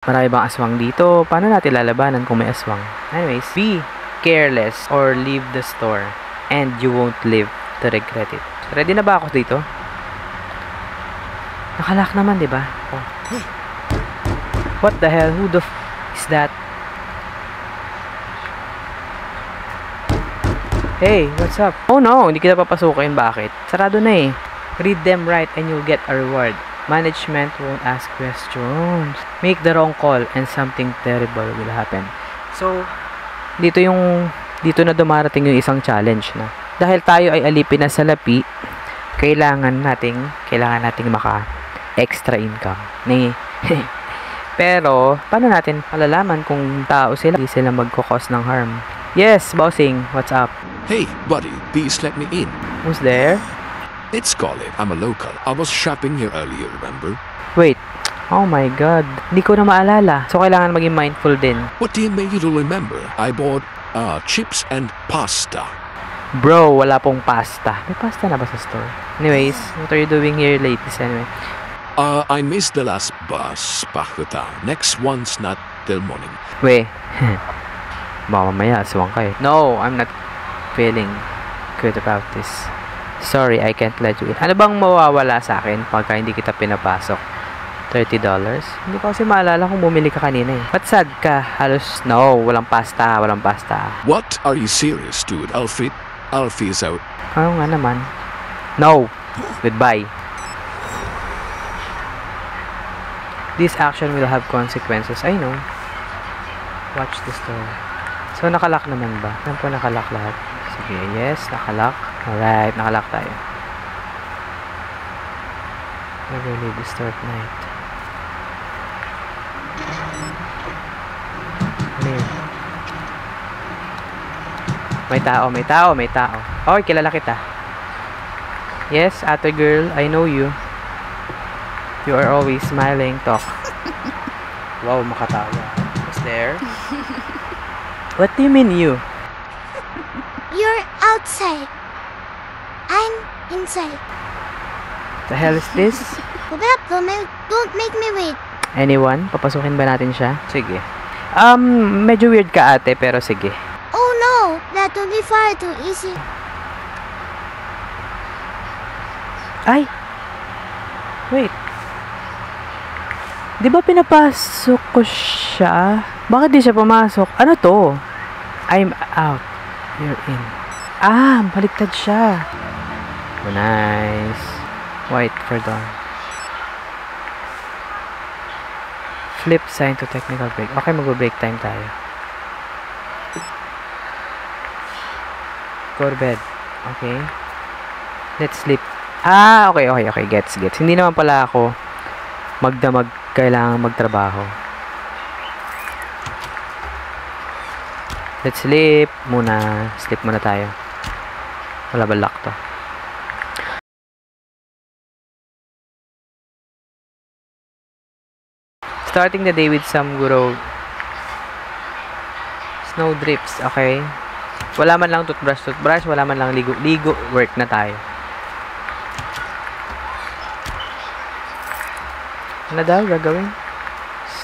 Marami bang aswang dito? Paano natin lalabanan kung may aswang? Anyways, be careless or leave the store and you won't live to regret it. Ready na ba ako dito? Nakalock naman, di ba? Oh. What the hell? Who the is that? Hey, what's up? Oh no, hindi kita papasukin. Bakit? Sarado na eh. Read them right and you'll get a reward. Management won't ask questions. Make the wrong call and something terrible will happen. So, dito na dumarating yung isang challenge na. Dahil tayo ay alipin na salapi, kailangan nating maka-extra income. Pero, paano natin malalaman kung tao sila, hindi sila magkakos ng harm? Yes, bossing. What's up? Hey, buddy, please let me in. Who's there? It's Colin. I'm a local. I was shopping here earlier, remember? Wait. Oh my God. Hindi ko na maalala. So, kailangan maging mindful din. What do you make you to remember? I bought chips and pasta. Bro, wala pong pasta. May pasta na ba sa store? Anyways, what are you doing here late this anyway? I missed the last bus back to town. Next one's not till morning. Weh. Baka mamaya, aswang ka eh. No, I'm not feeling good about this. Sorry, I can't let you in. Ano bang mawawala sa akin pagka hindi kita pinapasok? $30? Hindi ko kasi maalala kung bumili ka kanina eh. Ba't sad ka? Halos, no, walang pasta. What? Are you serious, dude? Alfie is out. Ano nga naman? No. Goodbye. This action will have consequences. I know. Watch the story. So, nakalock naman ba? Saan po nakalock lahat? Sige, yes, nakalock. Alright, nakalock tayo. Never leave the store at night. Ano yun? May tao. Okay, kilala kita. Yes, ate girl, I know you. You are always smiling. Talk. Wow, makatawa. Who's there? What do you mean you? You're outside. I'm inside. The hell is this? Go back, don't make me wait. Anyone? Papasukin ba natin siya? Sige. Medyo weird ka ate, pero sige. Oh no, that will be far too easy. Ay! Wait. Di ba pinapasok ko siya? Bakit di siya pumasok? Ano to? I'm out. You're in. Ah, baliktad siya. Oh, nice. Wait for dawn. Flip sign to technical break. Okay, mag-break time tayo. Go to bed. Okay. Let's sleep. Ah, okay. Gets. Hindi naman pala ako magdamag kailangan magtrabaho. Let's sleep muna. Sleep muna tayo. Wala ba lock to? Starting the day with some snow drips. Okay. Wala man lang toothbrush. Wala man lang ligo. Work na tayo. Ano daw gagawin?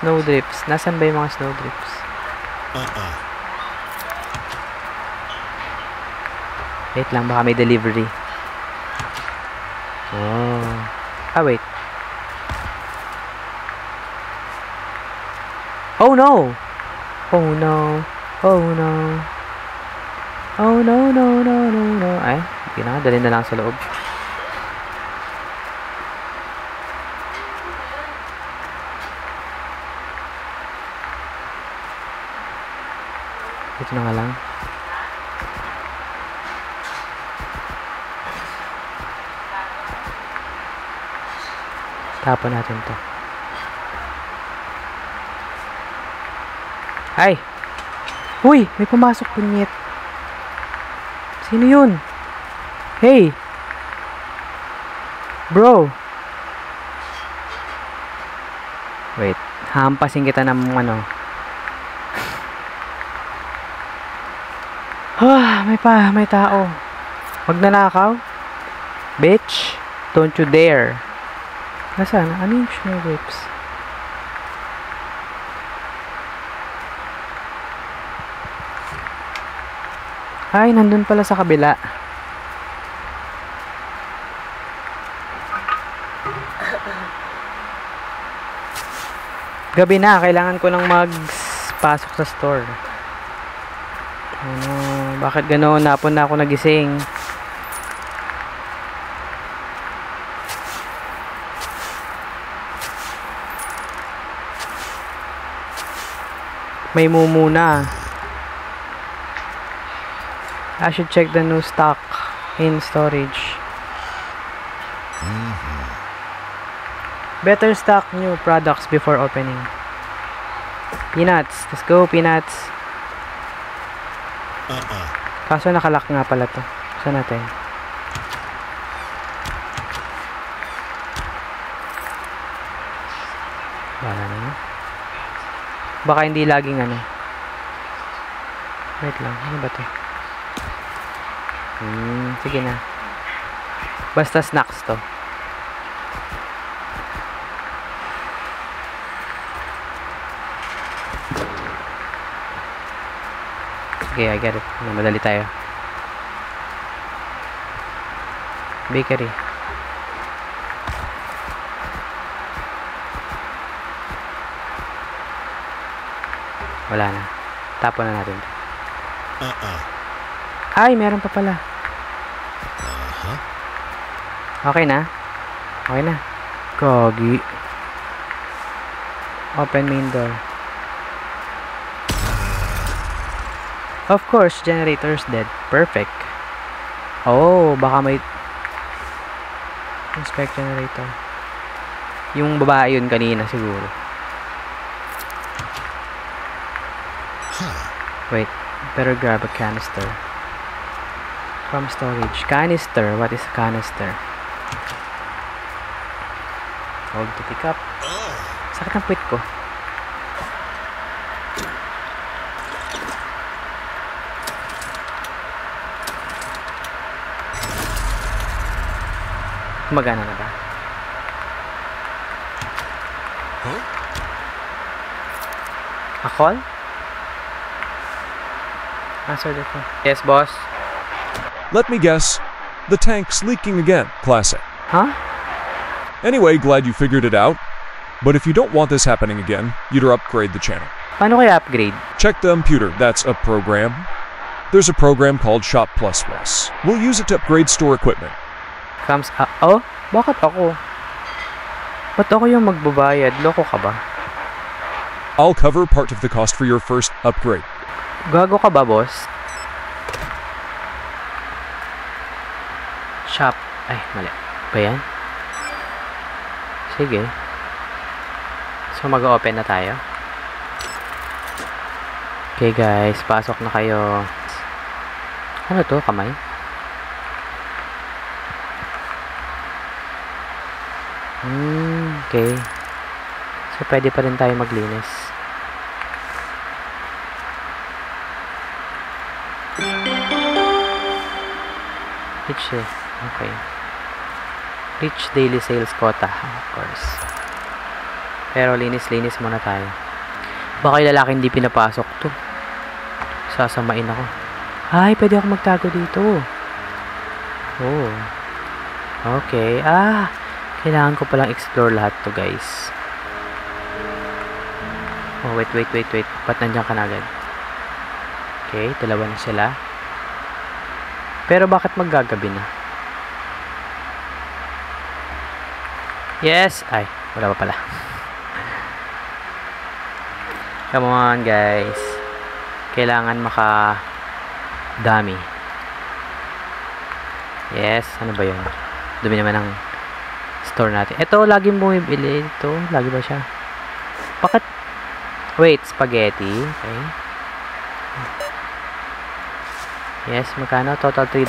Snow drips. Nasaan ba yung mga snow drips? Wait lang, baka may delivery. Oh. Wait. Oh no! Oh no. Ay, hindi na. Dali na lang sa loob. Ito na nga lang. Tapon natin to. Ay! Uy! May pumasok punyet. Sino yun? Hey! Bro! Wait. Hampasin kita ng ano. May tao. Magnanakaw? Bitch! Don't you dare! Nasaan? Ano yung snow whips? Ay, nandun pala sa kabila. Gabi na, kailangan ko nang magpasok sa store. Ano, bakit gano'n? Napon na ako nagising. May mumu na. I should check the new stock in storage. Better stock new products before opening. Peanuts. Let's go, peanuts. Kaso nakalock nga pala to. Saan natin? Wala na. Baka hindi laging ano. Wait lang. Ano ba to? Sige na. Basta snacks to. Okay, I get it. Madali tayo. Bakery. Wala na. Tapon na natin. Ay, meron pa pala. Okay na? Okay na. Gogi. Open main door. Of course, generator's dead. Perfect. Oh, baka may... Inspect generator. Yung babae yun kanina siguro. Wait, better grab a canister. From storage. Canister. What is canister? Hold to pick up. Sakit ang puwit ko. Magana na ba? A call? Answer the phone. Yes, boss. Let me guess. The tank's leaking again. Classic. Huh? Anyway, glad you figured it out. But if you don't want this happening again, you'd upgrade the channel. Paano kaya upgrade? Check the computer. That's a program. There's a program called Shop++. We'll use it to upgrade store equipment. Comes up. Oh? Bakit ako? Ba't ako yung magbabayad? Loko ka ba? I'll cover part of the cost for your first upgrade. Gago ka ba, boss? Shop. Ay, mali. Ba yan? Sige. So, mag-open na tayo. Okay, guys. Pasok na kayo. Ano to? Kamay? Okay. So, pwede pa rin tayo maglinis. Reach eh. Okay. Reach daily sales quota. Of course. Pero linis-linis muna tayo. Baka yung lalaki hindi pinapasok to. Sasamain ako. Ay, pwede ako magtago dito. Oh. Okay. Kailangan ko palang explore lahat to, guys. Oh, wait. Ba't nandiyan ka na agad? Okay, dalawa na sila. Pero bakit maggagabi na? Yes! Ay, wala pa pala. Come on, guys. Kailangan dami. Yes, ano ba yun? Dumi naman ang store natin. Ito, lagi bumibili. Ito, lagi ba siya? Bakit? Wait, spaghetti. Okay. Yes, magkano? Total $3.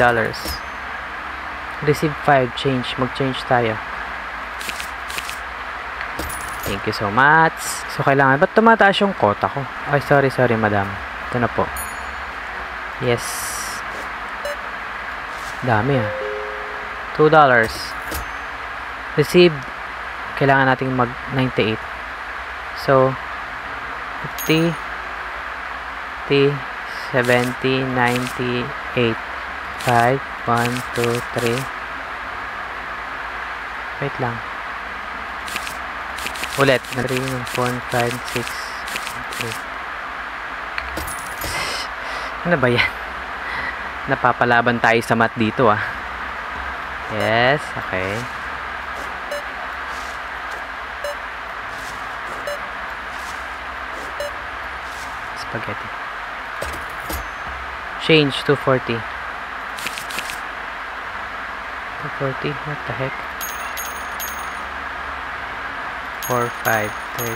Receive 5. Change. Mag-change tayo. Thank you so much. So, kailangan. Ba't tumataas yung quota ko? Ay, sorry, madam. Ito na po. Yes. Dami $2. Received. Kailangan nating mag 98. So, 50, 70, 98. 5, 1, 2, 3. Wait lang. Ulit. 3, 4, 5, 6, 3. Ano ba yan? Napapalaban tayo sa mat dito ah. Yes, okay. Spaghetti. Change 240. 240, what the heck? 4, 5, 30.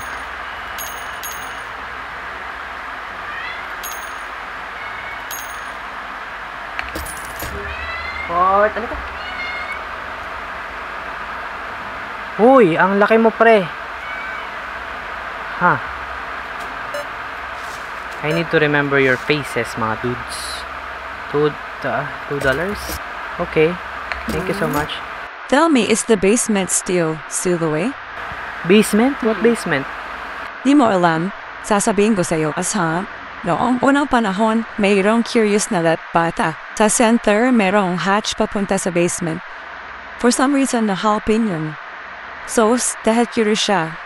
What? Ano ka? Uy, ang laki mo pre. Ha? I need to remember your faces, mga dudes. $2? Okay. Thank you so much. Tell me, is the basement still the way? Basement? What basement? Di mo alam, sasabihin ko sa'yo, asha, noong unang panahon, mayroong curious na bata. Sa center, mayroong hatch papunta sa basement. For some reason, nahalpin yun. So, dahil curious siya,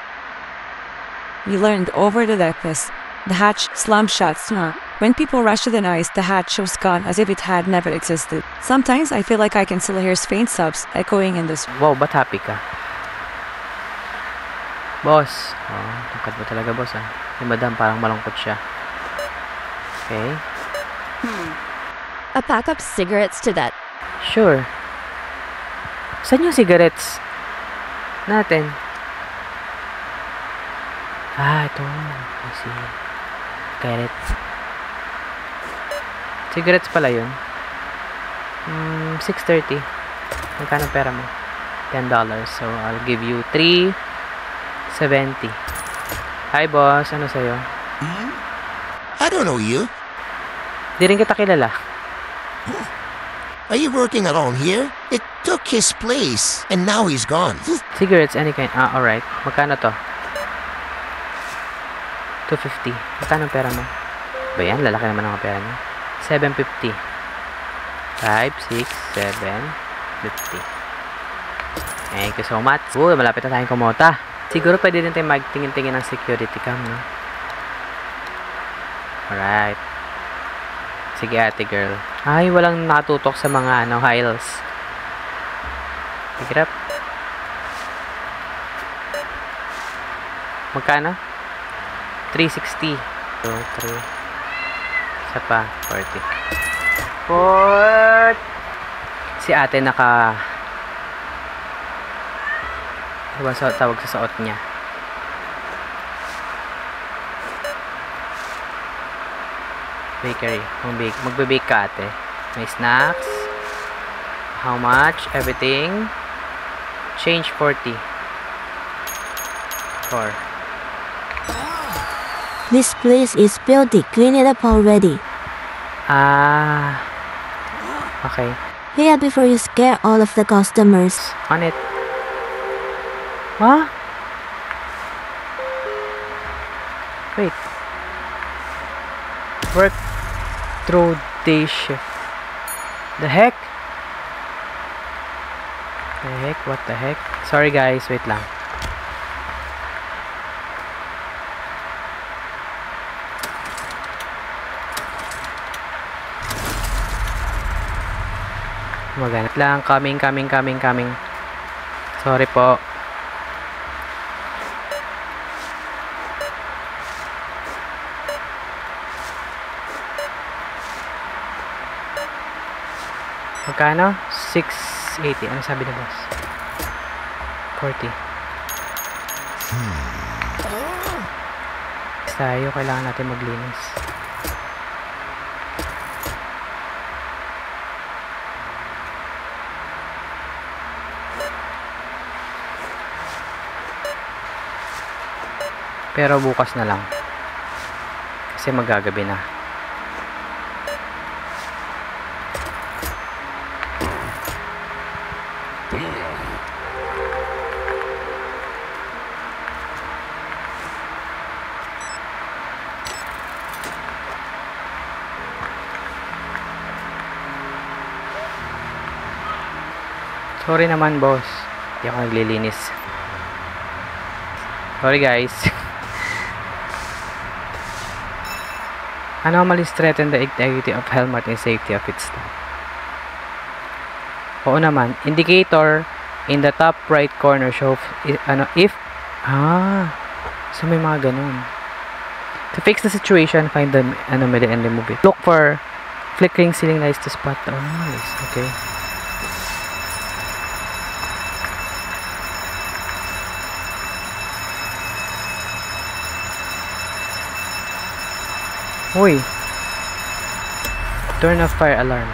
we learned over the darkness, the hatch slump shots na. When people rush to the noise, the hatch was gone as if it had never existed. Sometimes, I feel like I can still hear faint sobs echoing in this. Wow, ba't happy ka? Boss. Oh, tungkad mo talaga, boss, ah. Yung madam, parang malungkot siya. Okay. A pack of cigarettes to that. Sure. Saan yung cigarettes natin? Ah, ito. I see. Cigarettes. Cigarettes pala yun. 6.30. Magkano pera mo? $10. So, I'll give you 3.70. Hi, boss. Ano sa'yo? I don't know you. Di rin kita kilala. Are you working alone here? It took his place, and now he's gone. Cigarettes, any kind. Ah, alright. Magkano to? 250. Magkano pera mo? Ba yan? Lalaki naman ang pera niya. 750. 5, 6, 7, 50. Thank you so much. Uy, malapit na tayong kumota. Siguro pwede din tayo magtingin-tingin ng security cam, no? Alright. Sige, ate girl. Ay, walang natutok sa mga, hiles. Pick it up. Magkano? 360. 2, 3. Isa pa, 40. What? Si ate ano ba tawag sa suot niya? Bakery. Magbe-bake ka, ate. May snacks. How much? Everything. Change 40. 4. This place is filthy. Clean it up already. Ah. Okay. Here before you scare all of the customers. On it. Huh? Wait. Work through day shift. The heck? The heck? What the heck? Sorry guys, wait lang. Maganap lang. Coming. Sorry po. Magkano? 680. Ano sabi na boss? 40. Tayo, kailangan natin maglinis. Pero bukas na lang. Kasi magagabi na. Sorry naman, boss. Hindi ako naglilinis. Sorry, guys. Anomalies threaten the integrity of helmet and safety of its staff. Oo naman. Indicator in the top right corner show if so may mga ganun. To fix the situation, find the anomaly and remove it. Look for flickering ceiling lights to spot the anomalies. Okay. Uy. Turn off fire alarm.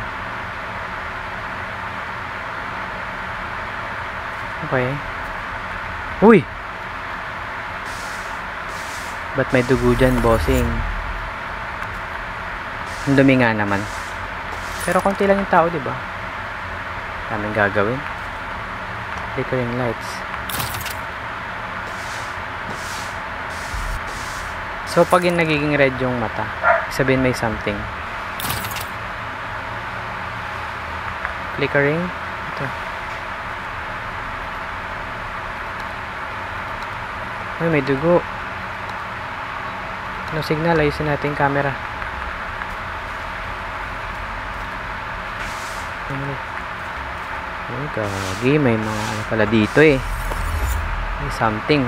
Okay. Uy! Ba't may dugo dyan, bossing? Ang dumi nga naman. Pero konti lang yung tao, diba? Daming gagawin. Flickering lights. So, pag yung nagiging red yung mata, sabihin may something. Flickering. Ito. Ay, may dugo. No signal, ayusin natin yung camera. Ay, gagi, may mga ano pala dito eh. May something.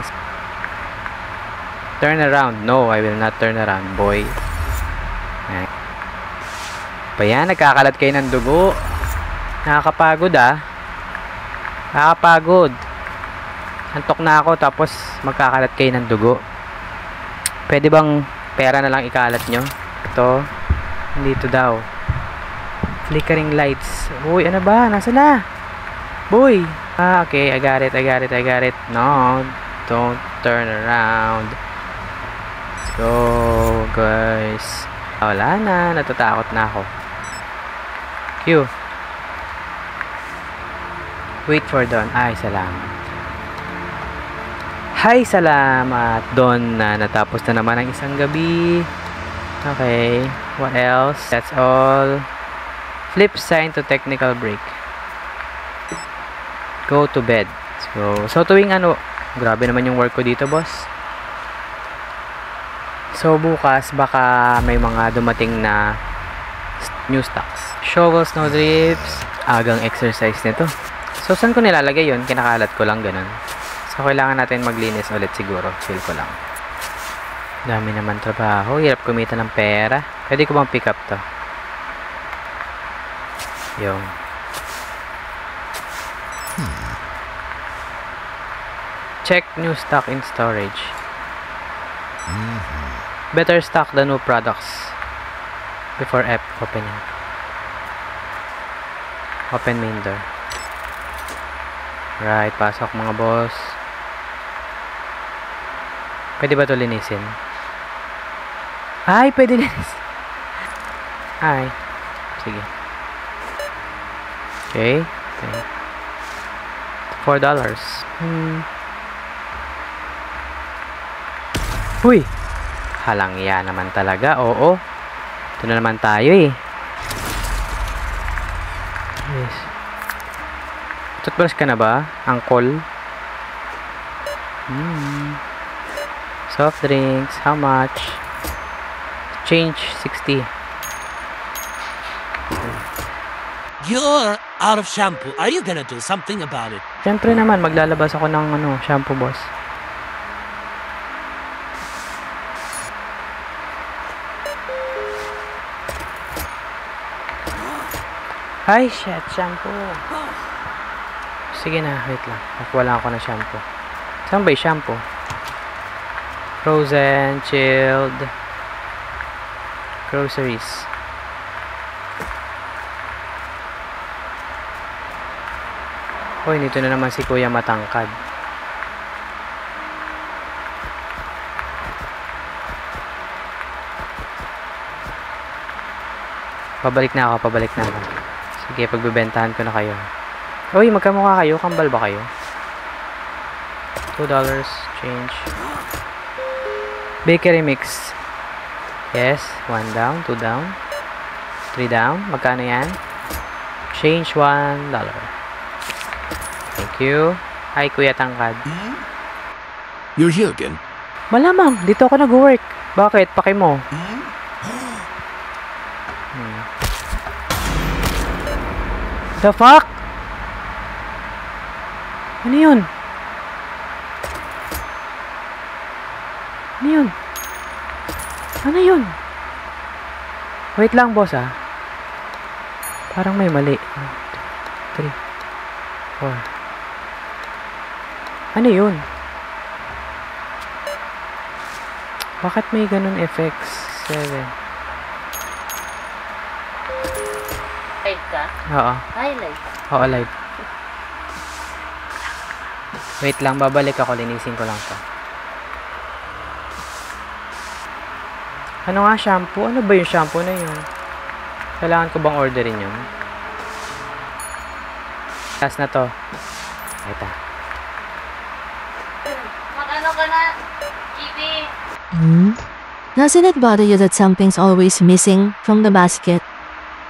Turn around. No, I will not turn around, boy. Ay. Pa yan, nagkakalat kayo ng dugo. Nakakapagod ah. Nakakapagod. Antok na ako tapos magkakalat kayo ng dugo. Pwede bang pera na lang ikalat nyo? Ito. Dito daw. Flickering lights. Uy, ano ba? Nasaan na? Boy. Okay. I got it. No. Don't turn around. Let's go, guys. Wala na. Natatakot na ako. Q. Wait for dawn. Ay, salamat. Hi, salamat doon na natapos na naman ang isang gabi. Okay, what else? That's all. Flip sign to technical break. Go to bed. So tuwing ano, grabe naman yung work ko dito, boss. So bukas baka may mga dumating na new stocks. Shovel, snow drifts, agang exercise nito. So saan ko nilalagay yun? Kinakalat ko lang ganun. So, kailangan natin maglinis ulit siguro. Feel ko lang. Dami naman trabaho. Hirap kumita ng pera. Pwede ko bang pick up to? Yung. Check new stock in storage. Better stock the new products before opening. Open main door. Right, pasok mga boss. Pwede ba ito linisin? Ay, pwede linisin. Ay. Sige. Okay. $4. Uy! Halangya naman talaga. Oo. Ito na naman tayo eh. Yes. Toothbrush ka na ba? Angkol? Soft drinks. How much? Change 60. You're out of shampoo. Are you gonna do something about it? Siyempre naman, maglalabas ako ng shampoo, boss. Ay, shit, shampoo. Sige na, wait lang. Nakuha lang ako ng shampoo. Saan ba yung shampoo? Frozen, chilled, groceries. Hoy, nito na naman si Kuya Matangkad. Pabalik na ako. Sige, pagbebentahan ko na kayo. Uy, magkamukha kayo. Kambal ba kayo? $2 change. Bakery mix. Yes, 1 down, 2 down, 3 down. Magkano yan? Change $1. Thank you. Hi, Kuya Tangkad. You're here again. Malamang, dito ako nag-work. Bakit? Paki mo. The fuck? Ano yun? Ano yun? Ano yun? Wait lang, boss, ah. Parang may mali. 1, 2, 3, 4. Ano yun? Bakit may ganun effects? 7. Live ka? Oo. Hi, live. Oo, live. Wait lang, babalik ako. Linisin ko lang to. Ano nga shampoo? Ano ba yung shampoo na yun? Kailangan ko bang orderin yun? Last na to. Ito. Mag-ano ka na, GB? Doesn't it bother you that something's always missing from the basket?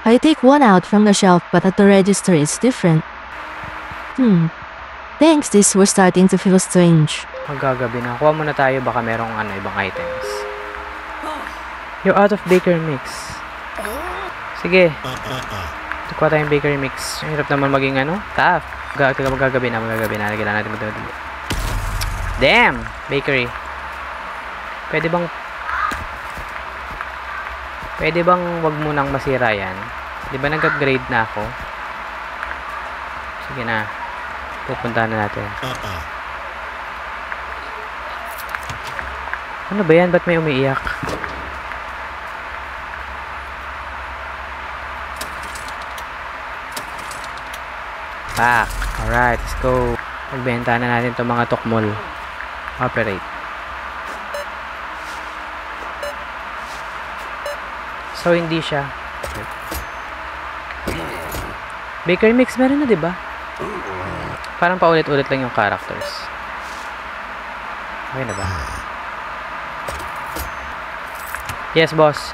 I take one out from the shelf, but at the register it's different. Thanks, this was starting to feel strange. Magagabi na. Kuha muna tayo. Baka merong ibang items. You're out of bakery mix. Sige. Kuha tayong bakery mix. Hirap naman maging tough. Magagabi na. Lagyan natin ito. Damn! Bakery. Pwede bang wag munang masira yan? Di ba nag-upgrade na ako? Sige na. Pupuntahan na natin. Ano ba yan? Ba't may umiiyak? Back. Alright, let's go. Magbenta na natin itong mga tukmol. Operate. So, hindi siya. Bakery mix meron na, diba? Parang paulit-ulit lang yung characters. Okay na ba? Yes, boss.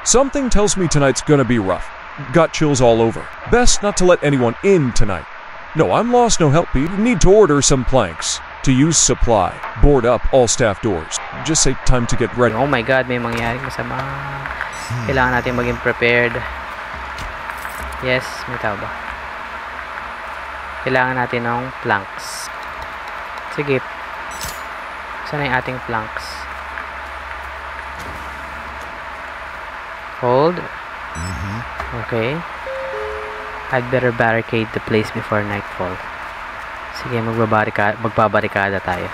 Something tells me tonight's gonna be rough. Got chills all over. Best not to let anyone in tonight. No, I'm lost, no help. You need to order some planks. To use supply. Board up all staff doors. Just say time to get ready. Oh my god, may mangyaring masama. Kailangan natin maging prepared. Yes, may tao ba? Kailangan natin ng planks. Sige. Saan na yung ating planks? Hold. Okay. I'd better barricade the place before nightfall. Sige, magbabarikada tayo.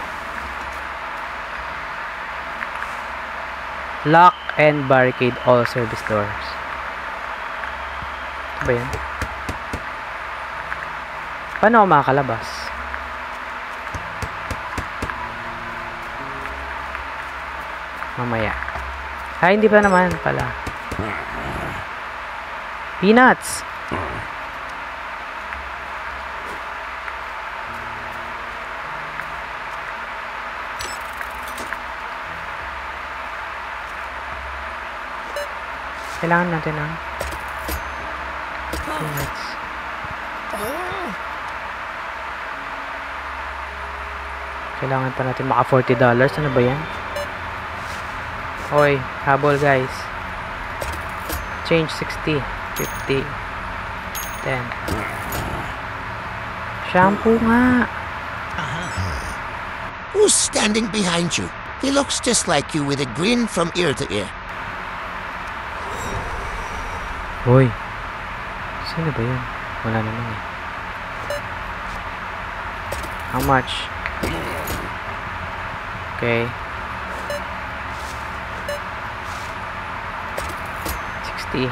Lock and barricade all service doors. Ito ba yan? Paano ako makakalabas? Mamaya. Ay, hindi pa naman pala. Peanuts! Kailangan natin ng peanuts. Kailangan pa natin maka $40. Ano ba yan? Hoy, habol guys. Change 60, 50, 10. Shampoo nga. Who's standing behind you? He looks just like you with a grin from ear to ear. Hoy. Sino ba yun? Wala naman eh. How much? Okay. 60.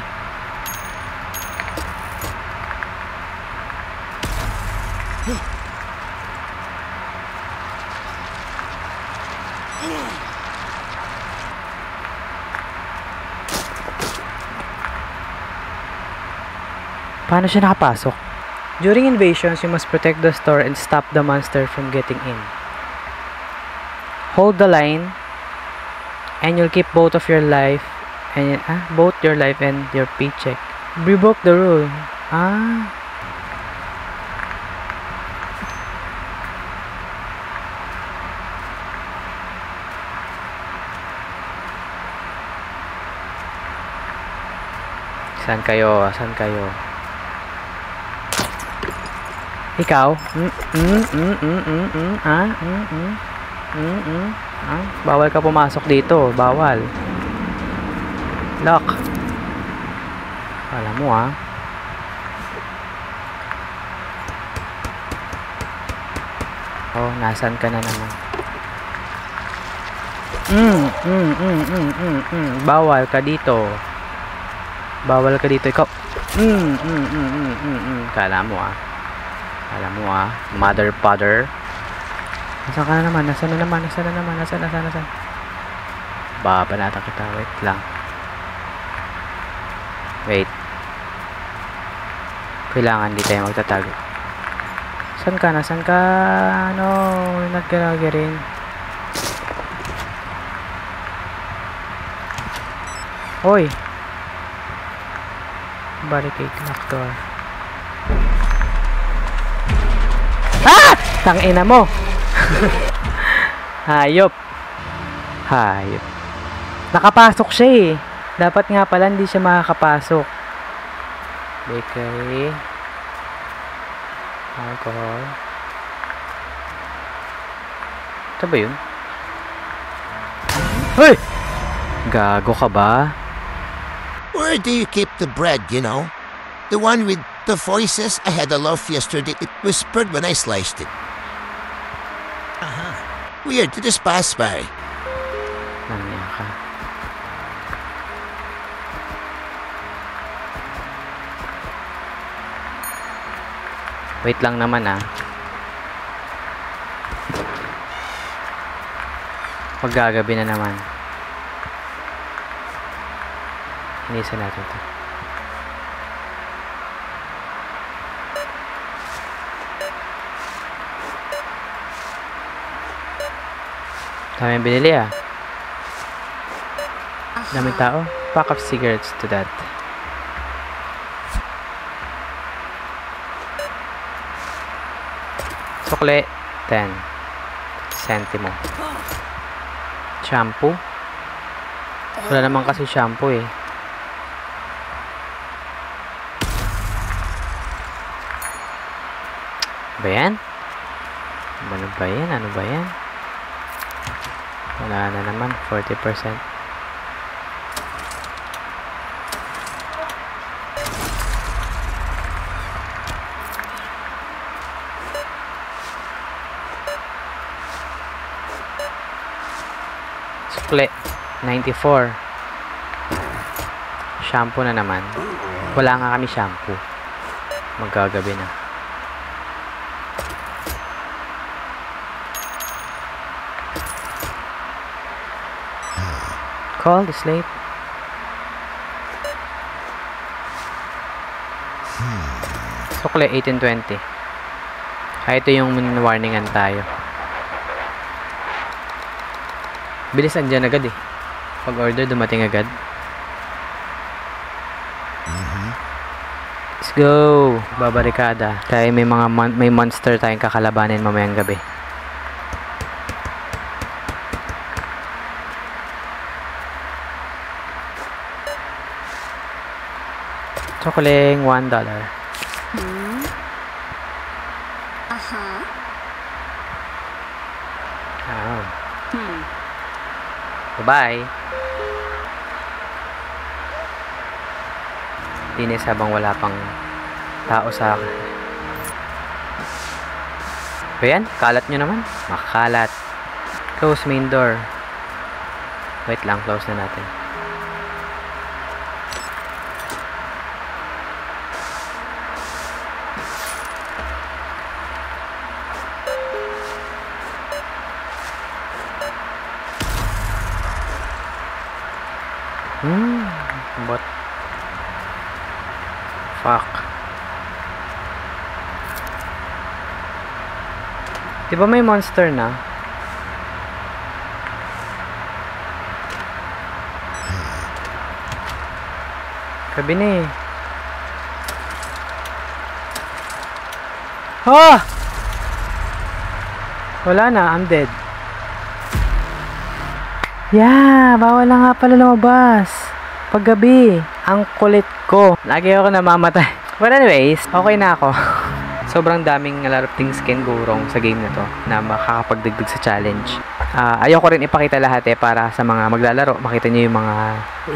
Paano siya nakapasok? During invasions, you must protect the store and stop the monster from getting in. Hold the line, and you'll keep both of your life and both your life and your paycheck. We broke the rule. Saan kayo? Saan kayo? Ikaw? Bawal ka pumasok dito. Bawal. Lock. Alam mo Oh, nasan ka na naman? Bawal ka dito. Bawal ka dito. Ikaw. Kala mo Kala mo Mother, father. Nasaan ka na naman? Nasaan na naman? Nasaan na naman? Nasaan? Babanatan kita. Wait lang. Wait. Kailangan di tayo magtatago. Saan ka? Nasaan ka? No, not gonna get in. Hoy! Barricade lock door. Tangina mo! Hayop! Nakapasok siya Dapat nga pala hindi siya makakapasok. Bakery. Alcohol. Ito ba yun? Hoy! Gago ka ba? Where do you keep the bread, you know? The one with the voices? I had a loaf yesterday. It whispered when I sliced it. Weird, it just passed by. Nanya ka. Wait lang naman Maggagabi na naman. Inisa natin ito. Daming binili Daming tao. Pack of cigarettes to that. Sukle 10 centimo. Shampoo. Wala naman kasi shampoo Ba yan? Ano ba yan? Wala na naman. 40%. Sukle 94. Shampoo na naman. Wala nga kami shampoo. Maggagabi na. Call is late. Sukle 1820. Ito yung warningan tayo. Bilisan dyan agad Pag order, dumating agad. Let's go! Babarikada. Kaya may monster tayong kakalabanin mamayang gabi. Chocolate $1. Bye. Linis habang wala pang tao sa akin. Ayan, kalat nyo naman. Makakalat. Close main door. Wait lang, close na natin. But fuck. Diba may monster na? Gabi na Wala na, I'm dead. Yeah, bawal na nga pala lumabas paggabi. Ang kulit ko. Lagi ako namamatay. But anyways, okay na ako. Sobrang daming a lot of things can go wrong sa game na to na makakapagdagdag sa challenge. Ayoko rin ipakita lahat para sa mga maglalaro, makita nyo yung mga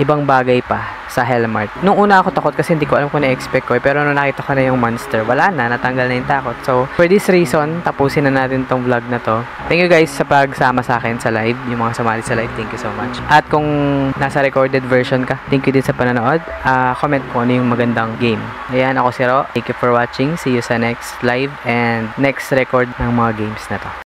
ibang bagay pa sa Hellmart. Nung una ako takot kasi hindi ko alam kung na-expect ko pero nung nakita ko na yung monster, wala na, natanggal na yung takot. So, for this reason, tapusin na natin tong vlog na to. Thank you guys sa pagsama sa akin sa live, yung mga sumali sa live, thank you so much. At kung nasa recorded version ka, thank you din sa panonood. Comment ko ano yung magandang game. Ayan, ako si Ro. Thank you for watching. See you sa next live and next record ng mga games na to.